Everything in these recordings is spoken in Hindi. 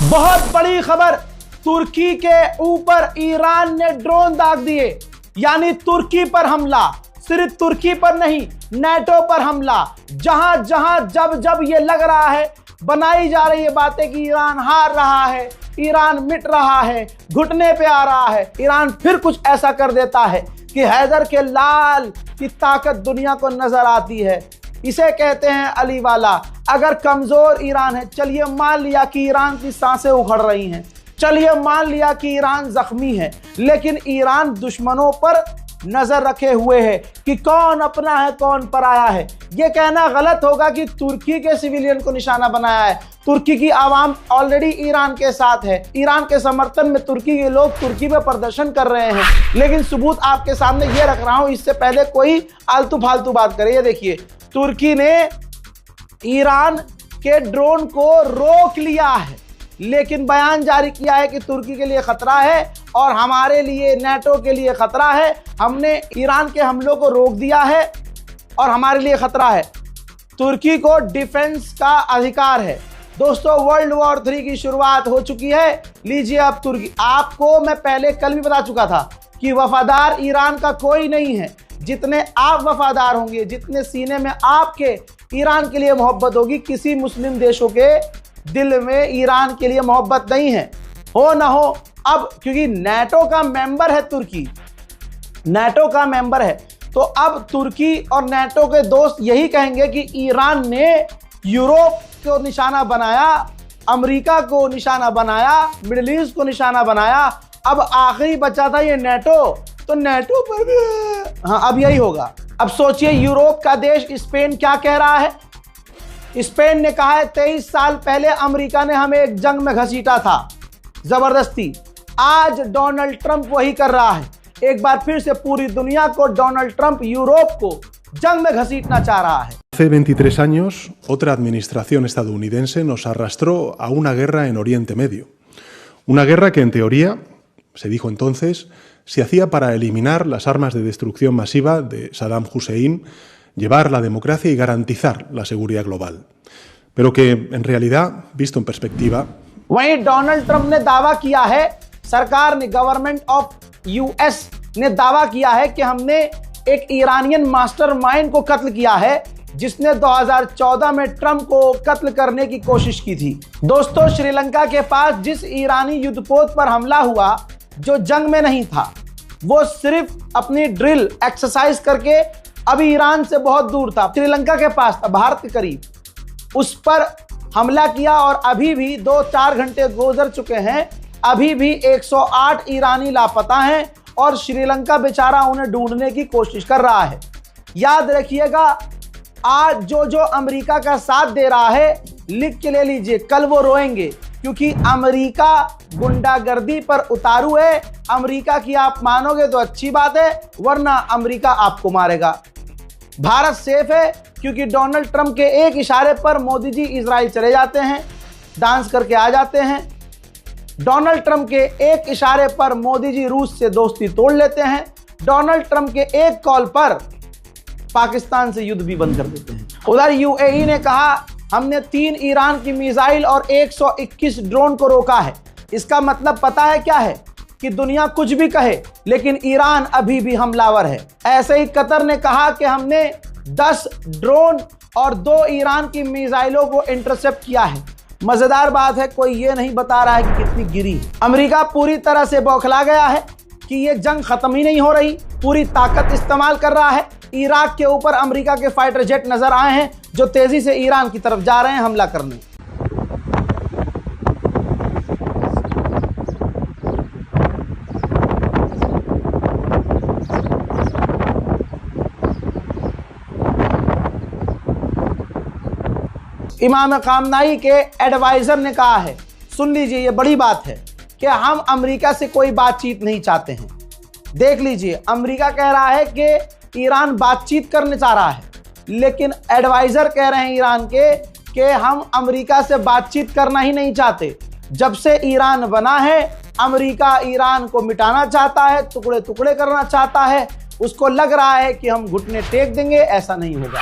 बहुत बड़ी खबर, तुर्की के ऊपर ईरान ने ड्रोन दाग दिए, यानी तुर्की पर हमला। सिर्फ तुर्की पर नहीं, नेटो पर हमला। जहां जहां जब जब ये लग रहा है, बनाई जा रही है बातें कि ईरान हार रहा है, ईरान मिट रहा है, घुटने पे आ रहा है, ईरान फिर कुछ ऐसा कर देता है कि हैदर के लाल की ताकत दुनिया को नजर आती है। इसे कहते हैं अली वाला। अगर कमजोर ईरान है, चलिए मान लिया कि ईरान की सांसें उखड़ रही हैं, चलिए मान लिया कि ईरान जख्मी है, लेकिन ईरान दुश्मनों पर नजर रखे हुए है कि कौन अपना है कौन पराया है। यह कहना गलत होगा कि तुर्की के सिविलियन को निशाना बनाया है। तुर्की की आवाम ऑलरेडी ईरान के साथ है, ईरान के समर्थन में तुर्की के लोग तुर्की में प्रदर्शन कर रहे हैं। लेकिन सबूत आपके सामने ये रख रहा हूं, इससे पहले कोई आलतू फालतू बात करे। ये देखिए, तुर्की ने ईरान के ड्रोन को रोक लिया है, लेकिन बयान जारी किया है कि तुर्की के लिए खतरा है और हमारे लिए, नेटो के लिए खतरा है। हमने ईरान के हमलों को रोक दिया है और हमारे लिए खतरा है। तुर्की को डिफेंस का अधिकार है। दोस्तों, वर्ल्ड वॉर 3 की शुरुआत हो चुकी है। लीजिए अब तुर्की, आपको मैं पहले कल भी बता चुका था कि वफादार ईरान का कोई नहीं है। जितने आप वफादार होंगे, जितने सीने में आपके ईरान के लिए मोहब्बत होगी, किसी मुस्लिम देशों के दिल में ईरान के लिए मोहब्बत नहीं है। हो ना हो, अब क्योंकि नेटो का मेंबर है तुर्की, नेटो का मेंबर है, तो अब तुर्की और नेटो के दोस्त यही कहेंगे कि ईरान ने यूरोप को निशाना बनाया, अमेरिका को निशाना बनाया, मिडिल ईस्ट को निशाना बनाया। अब आखिरी बचा था ये नेटो, तो नेटो पर भी हाँ, अब यही होगा। अब सोचिए, यूरोप का देश स्पेन क्या कह रहा है। स्पेन ने कहा है 23 साल पहले अमेरिका ने हमें एक जंग में घसीटा था जबरदस्ती। आज डोनाल्ड ट्रंप वही कर रहा है। एक बार फिर से पूरी दुनिया को डोनाल्ड ट्रंप यूरोप को जंग में घसीटना चाह रहा है। Hace 23 años, otra administración estadounidense nos arrastró a una guerra en Oriente Medio. Una guerra que, en teoría, se dijo entonces, se hacía para eliminar las armas de destrucción masiva de Saddam Hussein, llevar la democracia y garantizar la seguridad global. Pero que, en realidad, visto en perspectiva... वहीं डोनाल्ड ट्रंप ने दावा किया है, सरकार ने, गवर्नमेंट ऑफ यूएस ने दावा किया है कि हमने एक ईरानियन मास्टरमाइंड को कत्ल किया है, जिसने 2014 में ट्रंप को कत्ल करने की कोशिश की थी। दोस्तों, श्रीलंका के पास जिस ईरानी युद्धपोत पर हमला हुआ, जो जंग में नहीं था, वो सिर्फ अपनी ड्रिल एक्सरसाइज करके अभी ईरान से बहुत दूर था, श्रीलंका के पास था, भारत के करीब, उस पर हमला किया और अभी भी 2-4 घंटे गुजर चुके हैं, अभी भी 108 ईरानी लापता हैं और श्रीलंका बेचारा उन्हें ढूंढने की कोशिश कर रहा है। याद रखिएगा, आज जो अमेरिका का साथ दे रहा है, लिख के ले लीजिए, कल वो रोएंगे, क्योंकि अमेरिका गुंडागर्दी पर उतारू है। अमेरिका की आप मानोगे तो अच्छी बात है, वरना अमेरिका आपको मारेगा। भारत सेफ है क्योंकि डोनाल्ड ट्रंप के एक इशारे पर मोदी जी इजराइल चले जाते हैं, डांस करके आ जाते हैं। डोनाल्ड ट्रंप के एक इशारे पर मोदी जी रूस से दोस्ती तोड़ लेते हैं। डोनाल्ड ट्रंप के एक कॉल पर पाकिस्तान से युद्ध भी बंद कर देते हैं। उधर यूएई ने कहा हमने 3 ईरान की मिसाइल और 121 ड्रोन को रोका है। इसका मतलब पता है क्या है कि दुनिया कुछ भी कहे, लेकिन ईरान अभी भी हमलावर है। ऐसे ही कतर ने कहा कि हमने 10 ड्रोन और 2 ईरान की मिसाइलों को इंटरसेप्ट किया है। मजेदार बात है, कोई ये नहीं बता रहा है कि कितनी गिरी। अमेरिका पूरी तरह से बौखला गया है कि ये जंग खत्म ही नहीं हो रही, पूरी ताकत इस्तेमाल कर रहा है। इराक के ऊपर अमेरिका के फाइटर जेट नजर आए हैं, जो तेजी से ईरान की तरफ जा रहे हैं हमला करने। इमाम खामनाई के एडवाइजर ने कहा है, सुन लीजिए, ये बड़ी बात है कि हम अमेरिका से कोई बातचीत नहीं चाहते हैं। देख लीजिए, अमेरिका कह रहा है कि ईरान बातचीत करने चाह रहा है, लेकिन एडवाइजर कह रहे हैं ईरान के कि हम अमेरिका से बातचीत करना ही नहीं चाहते। जब से ईरान बना है, अमेरिका ईरान को मिटाना चाहता है, टुकड़े टुकड़े करना चाहता है। उसको लग रहा है कि हम घुटने टेक देंगे, ऐसा नहीं होगा।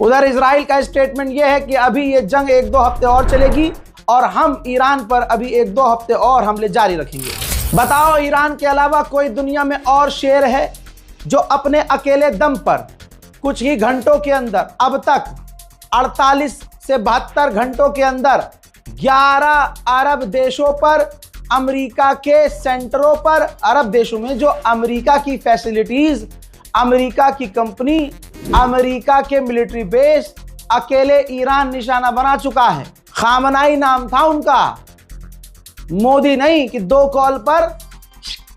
उधर इजराइल का स्टेटमेंट यह है कि अभी ये जंग 1-2 हफ्ते और चलेगी और हम ईरान पर अभी 1-2 हफ्ते और हमले जारी रखेंगे। बताओ, ईरान के अलावा कोई दुनिया में और शेर है जो अपने अकेले दम पर कुछ ही घंटों के अंदर, अब तक 48 से 72 घंटों के अंदर 11 अरब देशों पर, अमेरिका के सेंटरों पर, अरब देशों में जो अमेरिका की फैसिलिटीज, अमेरिका की कंपनी, अमेरिका के मिलिट्री बेस अकेले ईरान निशाना बना चुका है। खामनाई नाम था उनका, मोदी नहीं कि 2 कॉल पर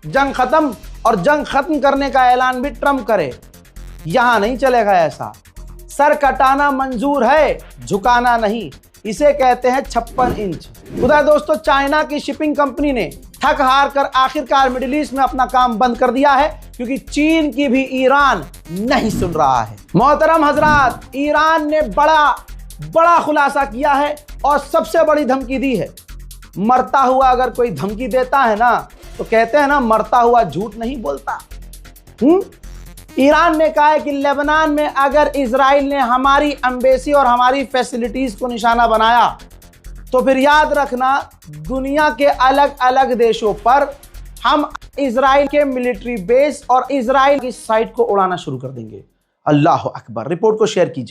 जंग खत्म, और जंग खत्म करने का ऐलान भी ट्रंप करे। यहां नहीं चलेगा ऐसा। सर कटाना मंजूर है, झुकाना नहीं, इसे कहते हैं 56 इंच। उधर दोस्तों, चाइना की शिपिंग कंपनी ने थक हार कर आखिरकार मिडिल ईस्ट में अपना काम बंद कर दिया है, क्योंकि चीन की भी ईरान नहीं सुन रहा है। मोहतरम हजरात, ईरान ने बड़ा खुलासा किया है और सबसे बड़ी धमकी दी है। मरता हुआ अगर कोई धमकी देता है ना, तो कहते हैं ना, मरता हुआ झूठ नहीं बोलता। ईरान ने कहा है कि लेबनान में अगर इजराइल ने हमारी एम्बेसी और हमारी फैसिलिटीज को निशाना बनाया, तो फिर याद रखना, दुनिया के अलग अलग देशों पर हम इजराइल के मिलिट्री बेस और इजराइल की साइट को उड़ाना शुरू कर देंगे। अल्लाह अकबर। रिपोर्ट को शेयर कीजिए।